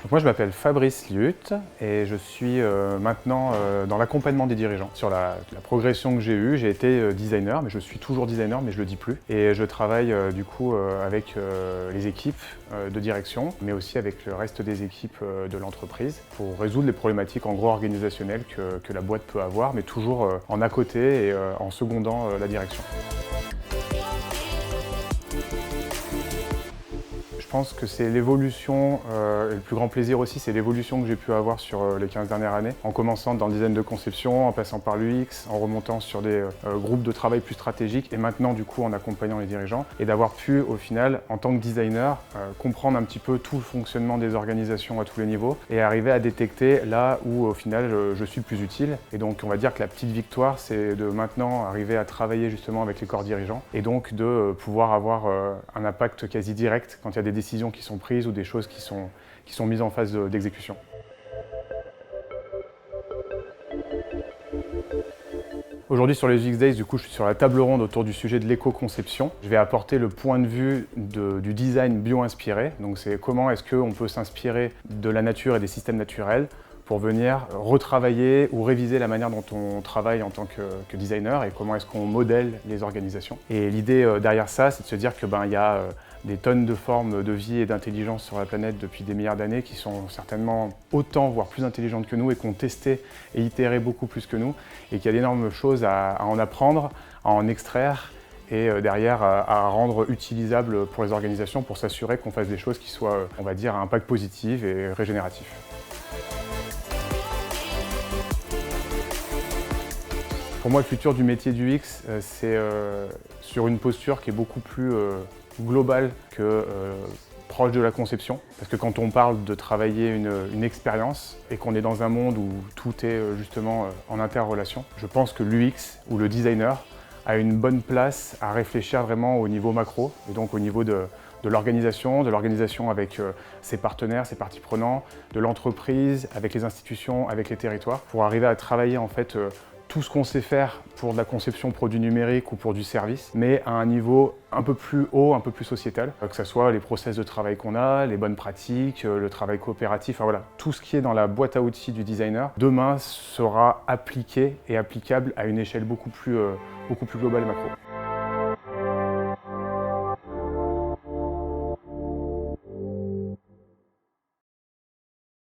Donc moi je m'appelle Fabrice Liut et je suis maintenant dans l'accompagnement des dirigeants. Sur la progression que j'ai eue, j'ai été designer, mais je suis toujours designer, mais je le dis plus. Et je travaille du coup avec les équipes de direction, mais aussi avec le reste des équipes de l'entreprise pour résoudre les problématiques en gros organisationnelles que la boîte peut avoir, mais toujours en à côté et en secondant la direction. Je pense que c'est l'évolution, et le plus grand plaisir aussi, c'est l'évolution que j'ai pu avoir sur les 15 dernières années, en commençant dans le design de conception, en passant par l'UX, en remontant sur des groupes de travail plus stratégiques et maintenant du coup en accompagnant les dirigeants, et d'avoir pu au final, en tant que designer, comprendre un petit peu tout le fonctionnement des organisations à tous les niveaux et arriver à détecter là où au final je suis le plus utile. Et donc on va dire que la petite victoire, c'est de maintenant arriver à travailler justement avec les corps dirigeants et donc de pouvoir avoir un impact quasi direct quand il y a des décisions qui sont prises ou des choses qui sont mises en phase d'exécution. Aujourd'hui sur les UX Days, du coup, je suis sur la table ronde autour du sujet de l'éco-conception. Je vais apporter le point de vue du design bio-inspiré. Donc c'est comment est-ce qu'on peut s'inspirer de la nature et des systèmes naturels pour venir retravailler ou réviser la manière dont on travaille en tant que designer et comment est-ce qu'on modèle les organisations. Et l'idée derrière ça, c'est de se dire que il y a des tonnes de formes de vie et d'intelligence sur la planète depuis des milliards d'années qui sont certainement autant, voire plus intelligentes que nous et qui ont testé et itéré beaucoup plus que nous et qu'il y a d'énormes choses à en apprendre, à en extraire et derrière à rendre utilisables pour les organisations pour s'assurer qu'on fasse des choses qui soient, on va dire, à impact positif et régénératif. Pour moi, le futur du métier du UX, c'est sur une posture qui est beaucoup plus globale que proche de la conception. Parce que quand on parle de travailler une expérience et qu'on est dans un monde où tout est justement en interrelation, je pense que l'UX ou le designer a une bonne place à réfléchir vraiment au niveau macro et donc au niveau de l'organisation avec ses partenaires, ses parties prenantes, de l'entreprise, avec les institutions, avec les territoires, pour arriver à travailler en fait tout ce qu'on sait faire pour de la conception produit numérique ou pour du service, mais à un niveau un peu plus haut, un peu plus sociétal, que ce soit les process de travail qu'on a, les bonnes pratiques, le travail coopératif, enfin voilà, tout ce qui est dans la boîte à outils du designer, demain sera appliqué et applicable à une échelle beaucoup plus globale et macro.